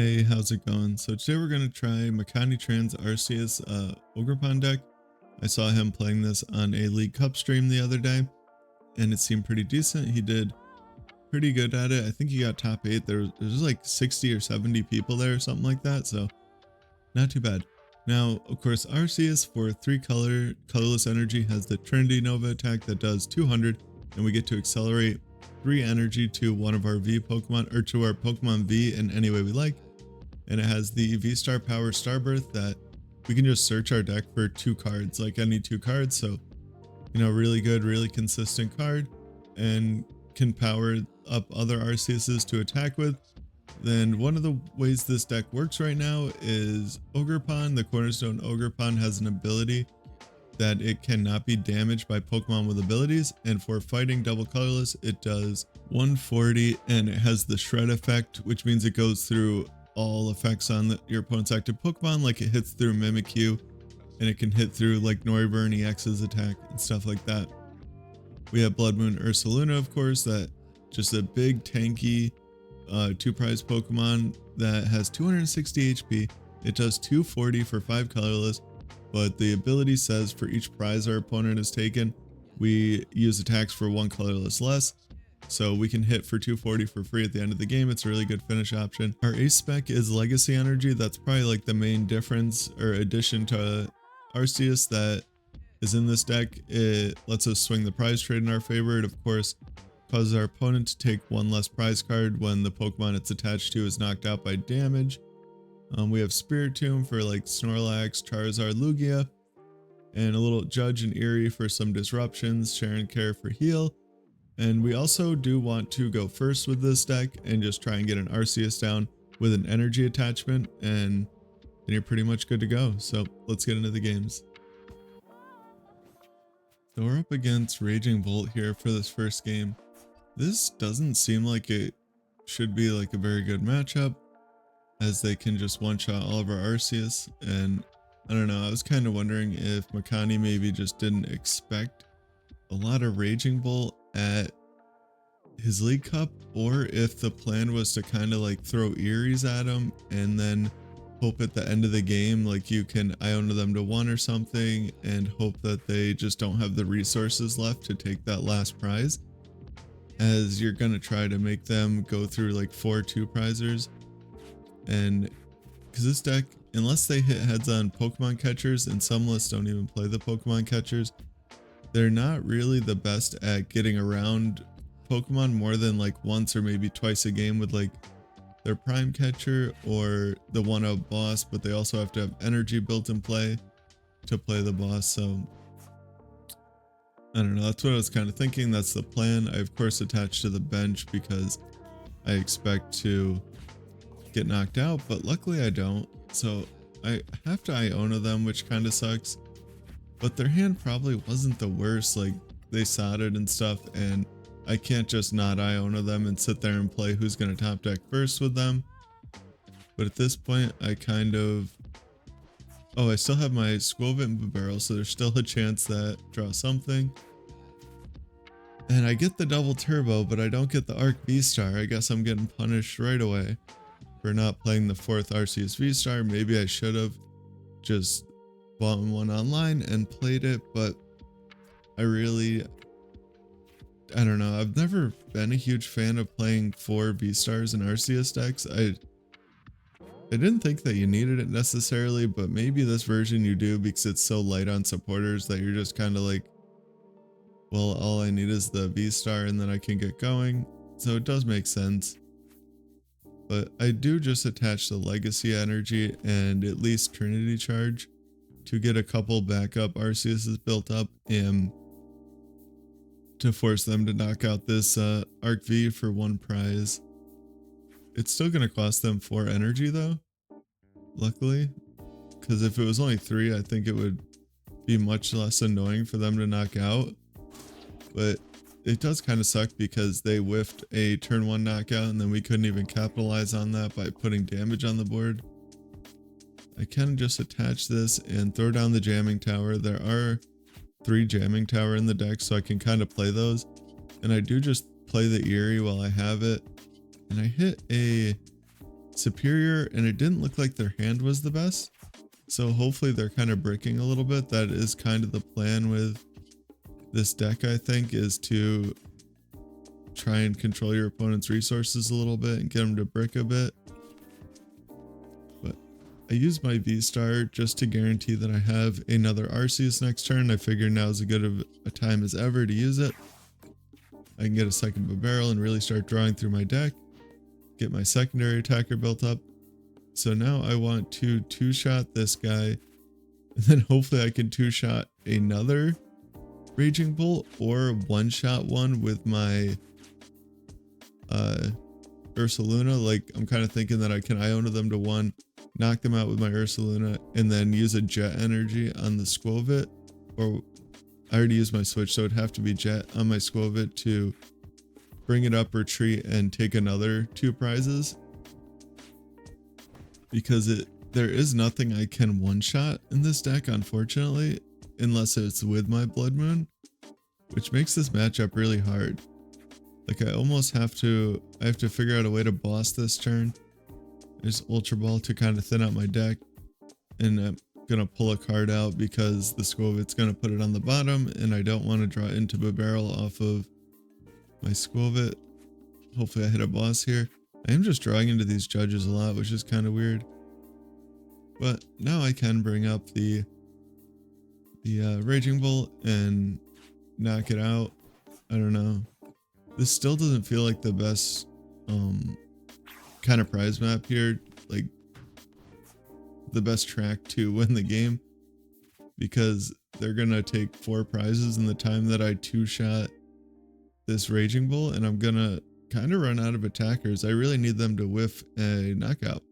Hey, how's it going? So today we're going to try Makani Tran's Arceus Ogerpon deck. I saw him playing this on a League Cup stream the other day, and it seemed pretty decent. He did pretty good at it. I think he got top 8. There's like 60 or 70 people there or something like that, so not too bad. Now, of course, Arceus for 3 colorless energy has the Trinity Nova attack that does 200, and we get to accelerate 3 energy to one of our V Pokemon, or to our Pokemon V in any way we like. And it has the V-Star Power Starbirth that we can just search our deck for 2 cards, like any 2 cards. So, you know, really good, really consistent card, and can power up other Arceuses to attack with. Then one of the ways this deck works right now is Ogerpon. The Cornerstone Ogerpon has an ability that it cannot be damaged by Pokemon with abilities, and for fighting double colorless, it does 140, and it has the Shred effect, which means it goes through all effects on your opponent's active Pokemon, like it hits through Mimikyu, and it can hit through like Noivern EX's attack and stuff like that. We have Bloodmoon Ursaluna, of course, that just a big tanky 2-prize Pokemon that has 260 HP. It does 240 for 5 colorless, but the ability says for each prize our opponent has taken, we use attacks for 1 colorless less. So we can hit for 240 for free at the end of the game. It's a really good finish option. Our ace spec is Legacy Energy. That's probably like the main difference or addition to Arceus that is in this deck. It lets us swing the prize trade in our favor. It of course causes our opponent to take 1 less prize card when the Pokemon it's attached to is knocked out by damage. We have Spiritomb for like Snorlax, Charizard, Lugia, and a little Judge and Eri for some disruptions, Cheren Care for heal. And we also do want to go first with this deck and just try and get an Arceus down with an energy attachment, and then you're pretty much good to go. So let's get into the games. So we're up against Raging Bolt here for this first game. This doesn't seem like it should be like a very good matchup, as they can just one-shot all of our Arceus. And I don't know, I was kind of wondering if Makani maybe just didn't expect a lot of Raging Bolt at his League Cup, or if the plan was to kind of like throw Eries at him and then hope at the end of the game like you can Iono them to 1 or something, and hope that they just don't have the resources left to take that last prize, as you're gonna try to make them go through like 4 2-prizers. And because this deck, unless they hit heads on Pokemon catchers, and some lists don't even play the Pokemon catchers, they're not really the best at getting around Pokemon more than like once or maybe twice a game with like their prime catcher or the 1-up boss, but they also have to have energy built in play to play the boss. So I don't know, that's what I was kind of thinking. That's the plan. I of course attached to the bench because I expect to get knocked out, but luckily I don't. So I have to Iono them, which kind of sucks. But their hand probably wasn't the worst, like they sodded and stuff, and I can't just not Iono them and sit there and play who's going to top deck first with them. But at this point, I kind of... Oh, I still have my Skwovet and Bibarel, so there's still a chance that draw something. And I get the double turbo, but I don't get the Arc V-Star. I guess I'm getting punished right away for not playing the 4th Arceus V-Star. Maybe I should have just bought one online and played it, but I don't know. I've never been a huge fan of playing 4 V-Stars in Arceus decks. I didn't think that you needed it necessarily, but maybe this version you do, because it's so light on supporters that you're just kind of like, well, all I need is the V-Star and then I can get going. So it does make sense. But I do just attach the Legacy Energy and at least Trinity Charge to get a couple backup Arceuses built up and to force them to knock out this Arc V for 1 prize. It's still going to cost them 4 energy though, luckily, because if it was only 3, I think it would be much less annoying for them to knock out. But it does kind of suck because they whiffed a turn 1 knockout and then we couldn't even capitalize on that by putting damage on the board. I can just attach this and throw down the Jamming Tower. There are 3 Jamming Tower in the deck, so I can kind of play those. And I do just play the Eri while I have it. And I hit a superior, and it didn't look like their hand was the best. So hopefully they're kind of bricking a little bit. That is kind of the plan with this deck, I think, is to try and control your opponent's resources a little bit and get them to brick a bit. But I use my V-Star just to guarantee that I have another Arceus next turn. I figure now is as good of a time as ever to use it. I can get a second Bibarel and really start drawing through my deck, get my secondary attacker built up. So now I want to two-shot this guy, and then hopefully I can two-shot another Raging Bolt or one-shot one with my Ursaluna. Like, I'm kind of thinking that I can Iono them to one, knock them out with my Ursaluna, and then use a Jet Energy on the Skwovet. Or I already used my Switch, so it'd have to be Jet on my Skwovet to bring it up, retreat, and take another 2 prizes. Because there is nothing I can one-shot in this deck, unfortunately, unless it's with my Bloodmoon, which makes this matchup really hard. Like, I have to figure out a way to boss this turn. There's Ultra Ball to kind of thin out my deck, and I'm gonna pull a card out because the Skwovet's gonna put it on the bottom, and I don't want to draw into Bibarel off of my Skwovet. Hopefully I hit a boss here. I am just drawing into these judges a lot, which is kind of weird. But now I can bring up the Raging Bolt and knock it out. I don't know. This still doesn't feel like the best kind of prize map here. Like, the best track to win the game, because they're gonna take 4 prizes in the time that I two-shot this Raging Bull, and I'm gonna kind of run out of attackers. I really need them to whiff a knockout.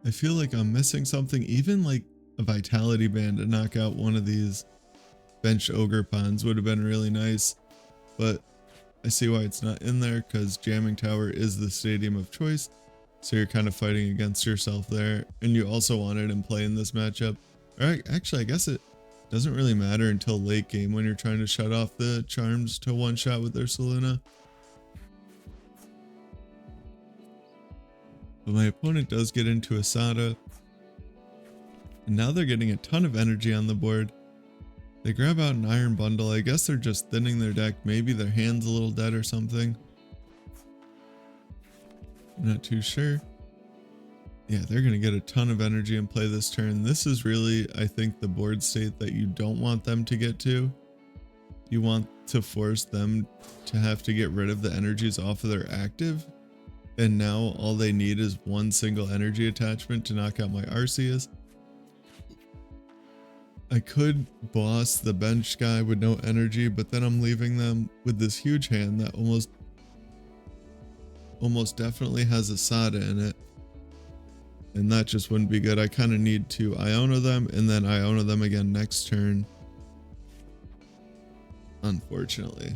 I feel like I'm missing something, even like a Vitality Band to knock out one of these bench Ogerpons would have been really nice, but I see why it's not in there, because Jamming Tower is the stadium of choice. So you're kind of fighting against yourself there, and you also want it in play in this matchup. Alright, actually I guess it doesn't really matter until late game when you're trying to shut off the charms to one-shot with Ursaluna. But my opponent does get into Asada, and now they're getting a ton of energy on the board. They grab out an Iron Bundle. I guess they're just thinning their deck. Maybe their hand's a little dead or something. I'm not too sure. Yeah, they're going to get a ton of energy and play this turn. This is really, I think, the board state that you don't want them to get to. You want to force them to have to get rid of the energies off of their active. And now all they need is one single energy attachment to knock out my Arceus. I could boss the bench guy with no energy, but then I'm leaving them with this huge hand that almost definitely has Asada in it. And that just wouldn't be good. I kind of need to Iono them and then Iono them again next turn, unfortunately.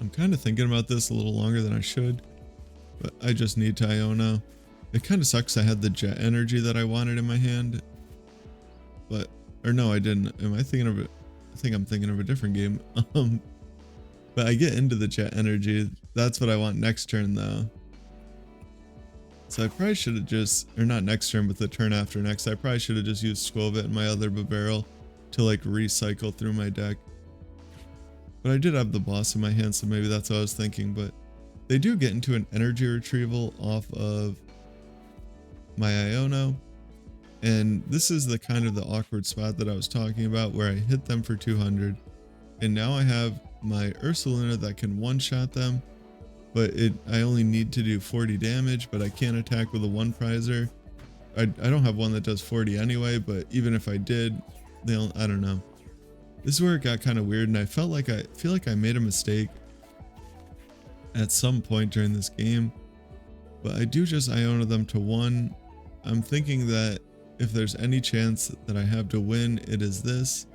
I'm kind of thinking about this a little longer than I should, but I just need to Iono. It kind of sucks I had the Jet Energy that I wanted in my hand, but, or no, I didn't. Am I thinking of it? I think I'm thinking of a different game. But I get into the Jet Energy. That's what I want next turn though. So I probably should have just, or not next turn, but the turn after next, I probably should have just used Skwovet and my other Bibarel to like recycle through my deck. But I did have the boss in my hand, so maybe that's what I was thinking. But they do get into an energy retrieval off of my Iono. And this is the kind of the awkward spot that I was talking about, where I hit them for 200. And now I have my Ursaluna that can one-shot them. But I only need to do 40 damage, but I can't attack with a one prizer. I don't have one that does 40 anyway, but even if I did, I don't know. This is where it got kind of weird, and I feel like I made a mistake at some point during this game. But I do just Iono them to one. I'm thinking that if there's any chance that I have to win, it is this.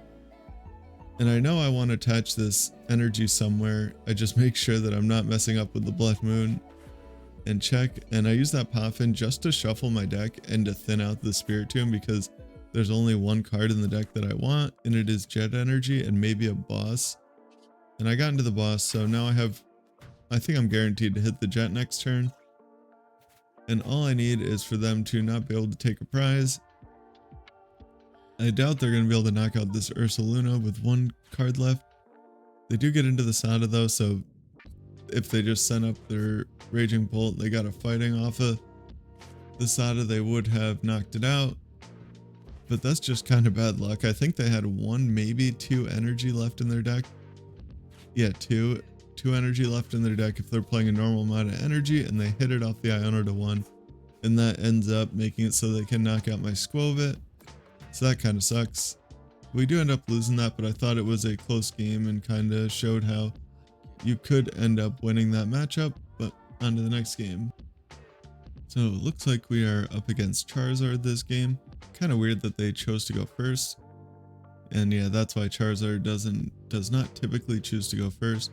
And I know I want to attach this energy somewhere. I just make sure that I'm not messing up with the Bloodmoon and check. And I use that Poffin just to shuffle my deck and to thin out the Spiritomb, because there's only one card in the deck that I want, and it is Jet Energy and maybe a boss. And I got into the boss, so now I have I think I'm guaranteed to hit the jet next turn. And all I need is for them to not be able to take a prize. I doubt they're going to be able to knock out this Ursaluna with one card left. They do get into the Sada though, so if they just sent up their Raging Bolt, they got a fighting off of the Sada, they would have knocked it out. But that's just kind of bad luck. I think they had one, maybe two energy left in their deck. Yeah, two energy left in their deck if they're playing a normal amount of energy, and they hit it off the Iono to 1. And that ends up making it so they can knock out my Skwovet. So that kind of sucks. We do end up losing that, but I thought it was a close game and kind of showed how you could end up winning that matchup. But on to the next game. So it looks like we are up against Charizard this game. Kind of weird that they chose to go first. And yeah, that's why Charizard does not typically choose to go first.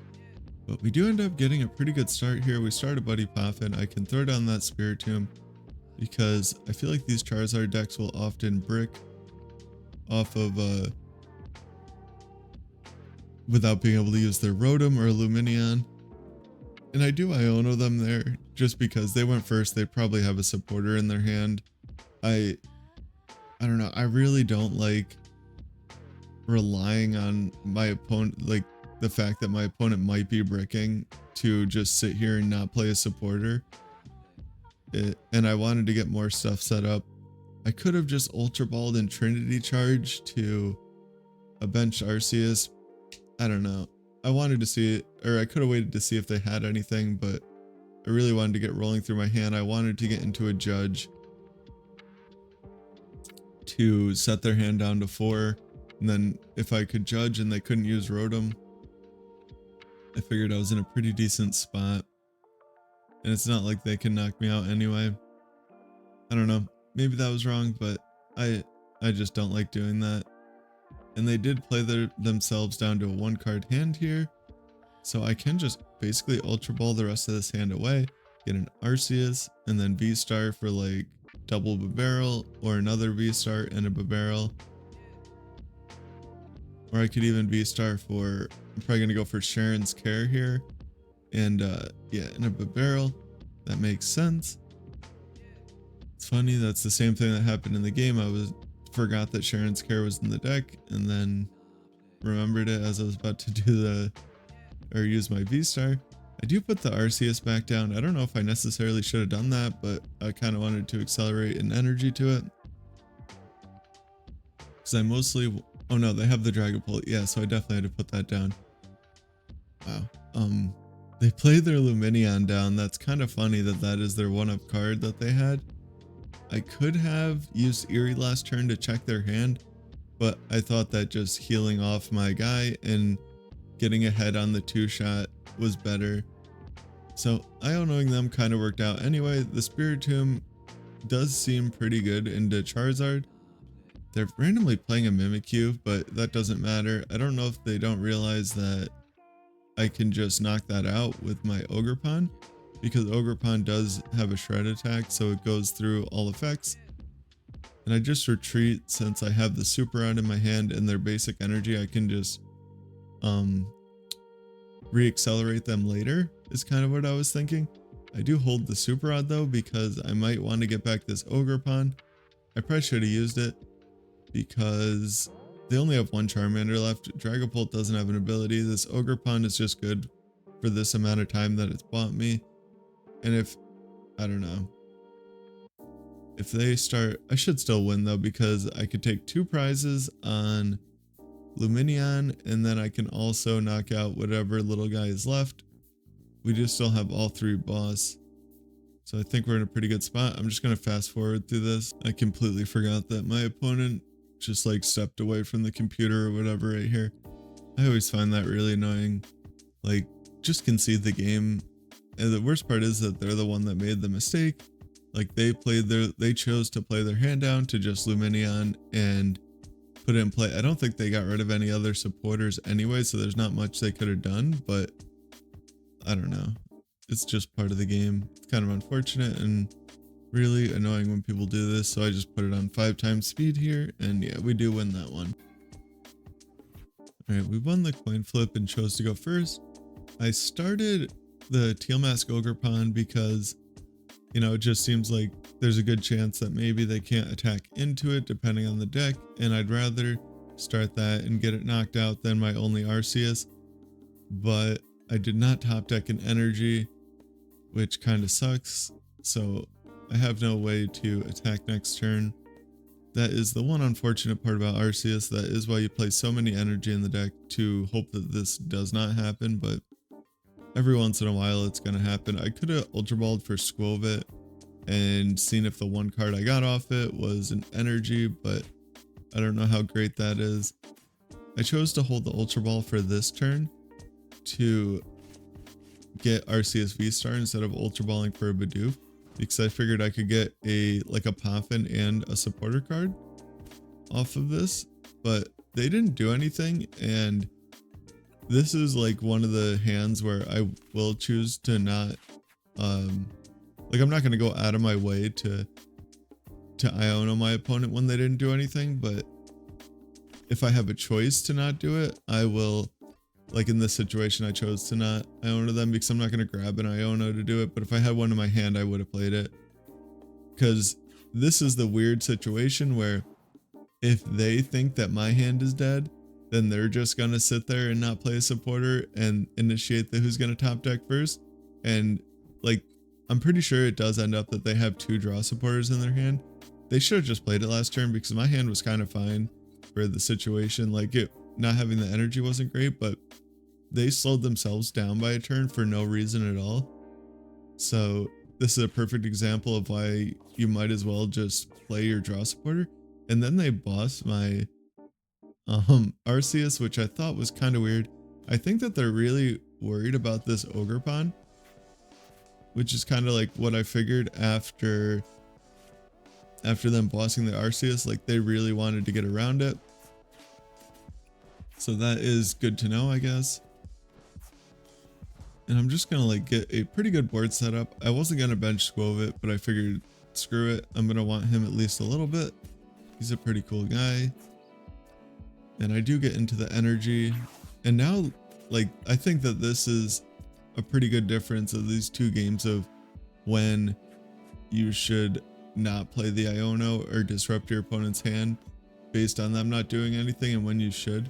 But we do end up getting a pretty good start here. We start a Buddy Poffin. I can throw down that Spiritomb because I feel like these Charizard decks will often brick off of without being able to use their Rotom or Lumineon. And I do Iono them there just because they went first. They probably have a supporter in their hand. I don't know. I really don't like relying on my opponent, like the fact that my opponent might be bricking, to just sit here and not play a supporter. And I wanted to get more stuff set up. I could have just Ultra Balled and Trinity Charge to a bench Arceus. I don't know. I wanted to see it, or I could have waited to see if they had anything, but I really wanted to get rolling through my hand. I wanted to get into a Judge to set their hand down to 4. And then if I could Judge and they couldn't use Rotom, I figured I was in a pretty decent spot. And it's not like they can knock me out anyway. I don't know. Maybe that was wrong, but I just don't like doing that. And they did play themselves down to a 1-card hand here. So I can just basically Ultra Ball the rest of this hand away, get an Arceus, and then V-Star for like double Bibarel, or another V-Star and a Bibarel. Or I could even V-Star for, I'm probably going to go for Cheren's Care here. And yeah, in a Bibarel. That makes sense. It's funny, that's the same thing that happened in the game. I forgot that Cheren's Care was in the deck, and then remembered it as I was about to do use my V-Star. I do put the Arceus back down. I don't know if I necessarily should have done that, but I kind of wanted to accelerate an energy to it. Because I mostly, oh no, they have the Dragapult. Yeah, so I definitely had to put that down. Wow. They played their Lumineon down. That's kind of funny that that is their 1-up card that they had. I could have used Eri last turn to check their hand, but I thought that just healing off my guy and getting ahead on the 2-shot was better. So Ionoing them kind of worked out. Anyway, the Spiritomb does seem pretty good into Charizard. They're randomly playing a Mimikyu, but that doesn't matter. I don't know if they don't realize that I can just knock that out with my Ogerpon, because Ogerpon does have a shred attack, so it goes through all effects. And I just retreat since I have the Super Rod in my hand and their basic energy. I can just re-accelerate them later is kind of what I was thinking. I do hold the Super Rod though, because I might want to get back this Ogerpon. I probably should have used it because they only have 1 Charmander left. Dragapult doesn't have an ability. This Ogerpon is just good for this amount of time that it's bought me. And if, I don't know, if they start, I should still win though, because I could take 2 prizes on Lumineon, and then I can also knock out whatever little guy is left. We do still have all 3 boss. So I think we're in a pretty good spot. I'm just going to fast forward through this. I completely forgot that my opponent just like stepped away from the computer or whatever right here. I always find that really annoying. Like, just concede the game. And the worst part is that they're the one that made the mistake. Like, they chose to play their hand down to just Lumineon and put it in play. I don't think they got rid of any other supporters anyway, so there's not much they could have done, but I don't know. It's just part of the game. It's kind of unfortunate and really annoying when people do this, so I just put it on 5 times speed here, and yeah, we do win that one. Alright, we won the coin flip and chose to go first. I started the Teal Mask Ogerpon because, you know, it just seems like there's a good chance that maybe they can't attack into it depending on the deck, and I'd rather start that and get it knocked out than my only Arceus. But I did not top deck an energy, which kind of sucks, so I have no way to attack next turn. That is the one unfortunate part about Arceus. That is why you play so many energy in the deck, to hope that this does not happen, but every once in a while it's going to happen. I could have Ultra Balled for Skwovet and seen if the one card I got off it was an energy, but I don't know how great that is. I chose to hold the Ultra Ball for this turn to get Arceus V-Star instead of Ultra Balling for a Bidoof, because I figured I could get a Poffin and a supporter card off of this, but they didn't do anything, and this is like one of the hands where I will choose to not, like I'm not going to go out of my way to Iono my opponent when they didn't do anything, but if I have a choice to not do it, I will. Like in this situation, I chose to not Iono them because I'm not going to grab an Iono to do it, but if I had one in my hand, I would have played it. Because this is the weird situation where if they think that my hand is dead, then they're just going to sit there and not play a supporter and initiate the who's going to top deck first. And like, I'm pretty sure it does end up that they have 2 draw supporters in their hand. They should have just played it last turn because my hand was kind of fine for the situation. Like it, not having the energy wasn't great, but they slowed themselves down by a turn for no reason at all. So this is a perfect example of why you might as well just play your draw supporter. And then they bossed my Arceus, which I thought was kind of weird. I think that they're really worried about this Ogerpon, which is kind of like what I figured after them bossing the Arceus. Like they really wanted to get around it. So that is good to know, I guess. And I'm just gonna like get a pretty good board setup. I wasn't gonna bench Skwovet, but I figured screw it, I'm gonna want him at least a little bit. He's a pretty cool guy. And I do get into the energy. And now, like, I think that this is a pretty good difference of these 2 games of when you should not play the Iono or disrupt your opponent's hand based on them not doing anything, and when you should.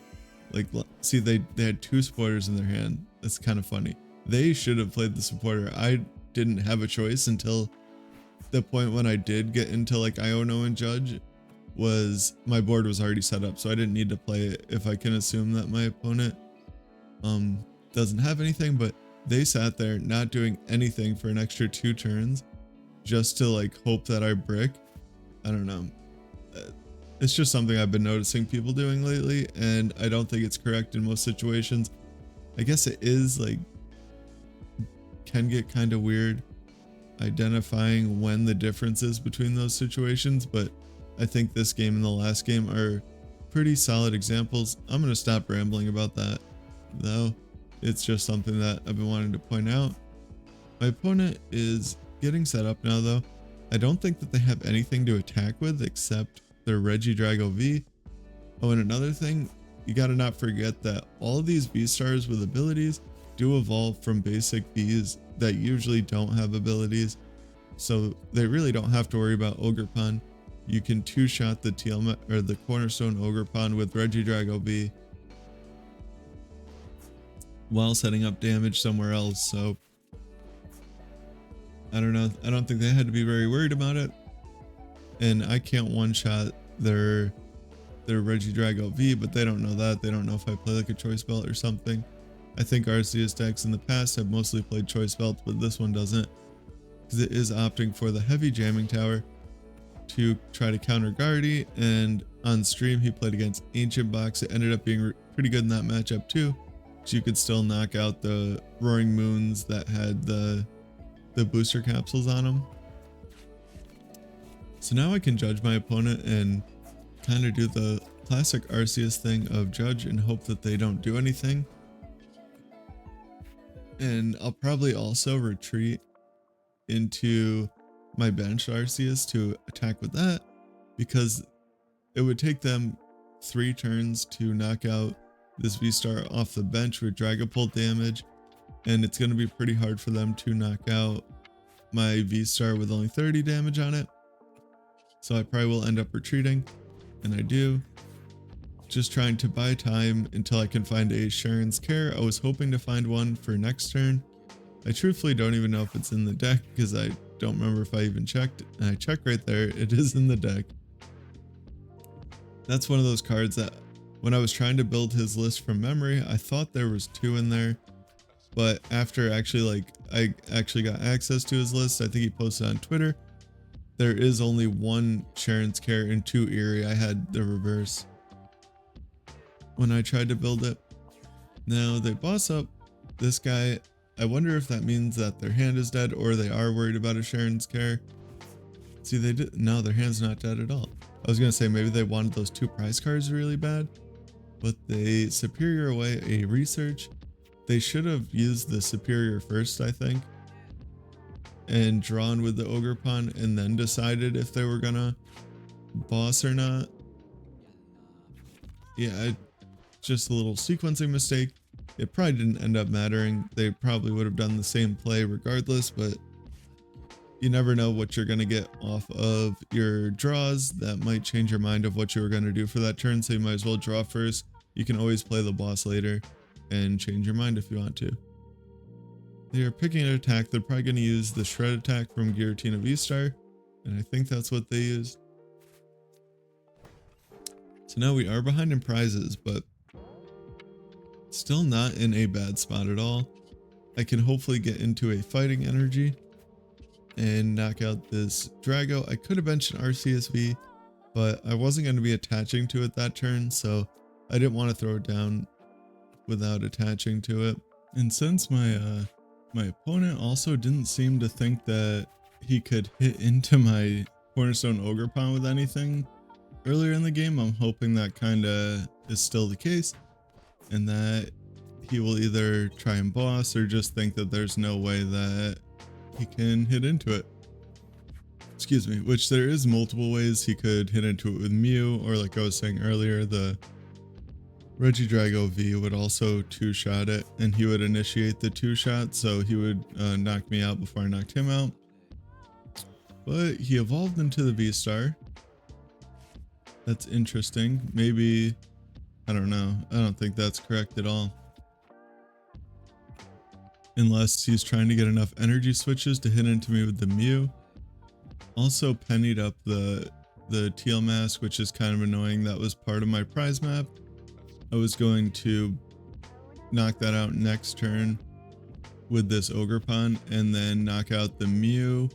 Like, see, they had 2 supporters in their hand. That's kind of funny. They should have played the supporter. I didn't have a choice until the point when I did get into like Iono and Judge, was my board was already set up, so I didn't need to play it if I can assume that my opponent doesn't have anything. But they sat there not doing anything for an extra 2 turns just to like hope that I brick. I don't know. It's just something I've been noticing people doing lately, and I don't think it's correct in most situations. I guess it is like, can get kind of weird identifying when the difference is between those situations, but I think this game and the last game are pretty solid examples. I'm going to stop rambling about that though. It's just something that I've been wanting to point out. My opponent is getting set up now though. I don't think that they have anything to attack with except their Regidrago V. Oh, and another thing, you gotta not forget that all of these V-Stars with abilities do evolve from basic Vs that usually don't have abilities. So they really don't have to worry about Ogerpon. You can 2-shot the the Cornerstone Ogerpon with Regidrago V while setting up damage somewhere else. So I don't know. I don't think they had to be very worried about it. And I can't 1-shot their Regidrago V, but they don't know that. They don't know if I play like a choice belt or something. I think Arceus decks in the past have mostly played choice belts, but this one doesn't, because it is opting for the heavy Jamming Tower to try to counter Guardy. And on stream he played against Ancient Box. It ended up being pretty good in that matchup too, so you could still knock out the Roaring Moons that had the booster capsules on them. So now I can judge my opponent and kind of do the classic Arceus thing of judge and hope that they don't do anything. And I'll probably also retreat into my bench Arceus to attack with that, because it would take them 3 turns to knock out this V-Star off the bench with Dragapult damage. and it's going to be pretty hard for them to knock out my V-Star with only 30 damage on it. So I probably will end up retreating, and I do. Just trying to buy time until I can find a Cheren's Care. I was hoping to find one for next turn. I truthfully don't even know if it's in the deck because I don't remember if I even checked. And I checked right there, it is in the deck. That's one of those cards that when I was trying to build his list from memory, I thought there was 2 in there. But after I actually got access to his list, I think he posted on Twitter, there is only 1 Cheren's Care and 2 Eri. I had the reverse when I tried to build it. Now they boss up this guy. I wonder if that means that their hand is dead or they are worried about a Cheren's Care. See, they did. No, their hand's not dead at all. I was gonna say maybe they wanted those 2 prize cards really bad, but they superior away a research. They should have used the superior first, I think, and drawn with the Ogerpon and then decided if they were gonna boss or not. Yeah, just a little sequencing mistake. It probably didn't end up mattering. They probably would have done the same play regardless, but you never know what you're going to get off of your draws. That might change your mind of what you were going to do for that turn, so you might as well draw first. You can always play the boss later and change your mind if you want to. They are picking an attack. They're probably going to use the Shred attack from Giratina V-Star, and I think that's what they used. So now we are behind in prizes, but still not in a bad spot at all. I can hopefully get into a fighting energy and knock out this Drago. I could have benched an Arceus V, but I wasn't going to be attaching to it that turn, so I didn't want to throw it down without attaching to it. And since my opponent also didn't seem to think that he could hit into my Cornerstone Ogerpon with anything earlier in the game, I'm hoping that kinda is still the case, and that he will either try and boss or just think that there's no way that he can hit into it. Excuse me, which there is multiple ways he could hit into it with Mew, or like I was saying earlier, the Regidrago V would also 2-shot it, and he would initiate the 2-shot, so he would knock me out before I knocked him out. But he evolved into the V-Star. That's interesting. Maybe, I don't know. I don't think that's correct at all. Unless he's trying to get enough energy switches to hit into me with the Mew. Also pennied up the teal mask, which is kind of annoying. That was part of my prize map. I was going to knock that out next turn with this Ogerpon and then knock out the Mew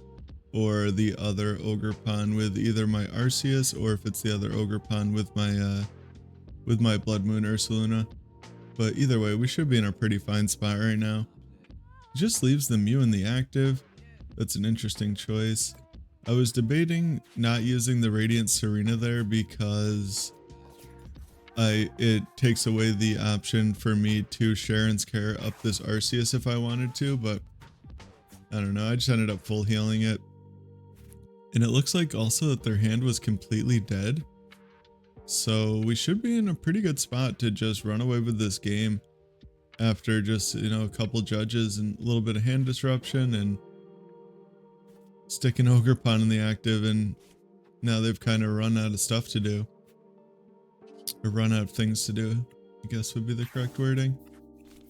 or the other Ogerpon with either my Arceus, or if it's the other Ogerpon with my Bloodmoon Ursaluna. But either way, we should be in a pretty fine spot right now. It just leaves the Mew in the active. That's an interesting choice. I was debating not using the Radiant Tsareena there because it takes away the option for me to Cheren's Care up this Arceus if I wanted to, but I don't know. I just ended up full healing it. And it looks like also that their hand was completely dead. So we should be in a pretty good spot to just run away with this game after just, you know, a couple judges and a little bit of hand disruption and sticking Ogerpon in the active, and now they've kind of run out of stuff to do. Or run out of things to do, I guess would be the correct wording.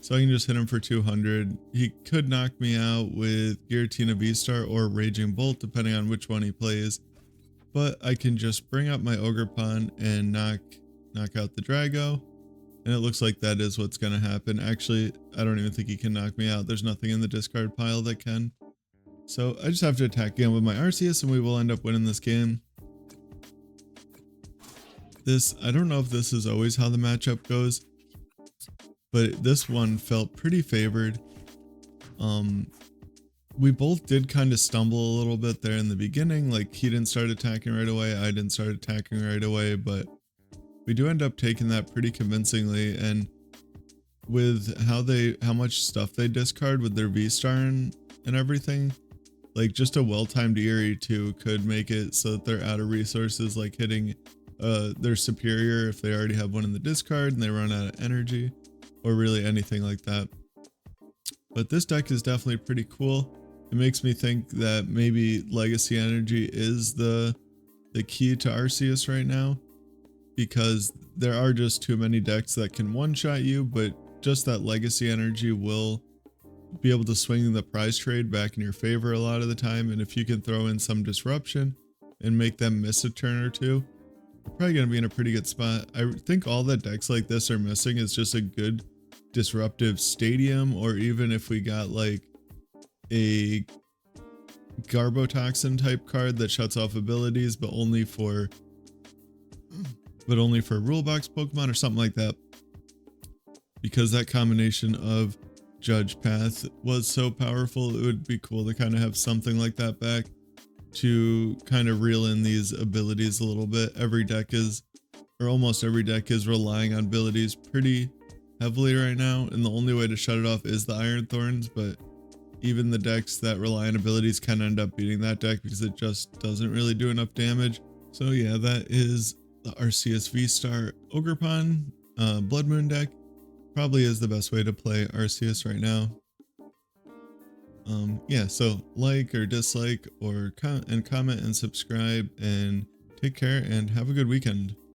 So I can just hit him for 200. He could knock me out with Giratina V-Star or Raging Bolt, depending on which one he plays. But I can just bring up my Ogerpon and knock out the Drago. And it looks like that is what's going to happen. Actually, I don't even think he can knock me out. There's nothing in the discard pile that can. So I just have to attack again with my Arceus and we will end up winning this game. I don't know if this is always how the matchup goes, but this one felt pretty favored. We both did kind of stumble a little bit there in the beginning. Like, he didn't start attacking right away, I didn't start attacking right away, but we do end up taking that pretty convincingly. And with how much stuff they discard with their V-Star and everything, like just a well-timed Eri too could make it so that they're out of resources, like hitting their superior if they already have one in the discard and they run out of energy, or really anything like that. But this deck is definitely pretty cool. It makes me think that maybe Legacy Energy is the key to Arceus right now, because there are just too many decks that can one-shot you, but just that Legacy Energy will be able to swing the prize trade back in your favor a lot of the time. And if you can throw in some disruption and make them miss a turn or two, you're probably going to be in a pretty good spot. I think all that decks like this are missing is just a good disruptive stadium, or even if we got like a Garbotoxin type card that shuts off abilities but only for rule box Pokemon or something like that, because that combination of Judge Path was so powerful. It would be cool to kind of have something like that back to kind of reel in these abilities a little bit. Every deck is, or almost every deck is, relying on abilities pretty heavily right now, and the only way to shut it off is the Iron Thorns, but even the decks that rely on abilities kind of end up beating that deck because it just doesn't really do enough damage. So yeah, that is the Arceus VSTAR Ogerpon Bloodmoon deck. Probably is the best way to play Arceus right now. Yeah, so like or dislike or comment and subscribe, and take care and have a good weekend.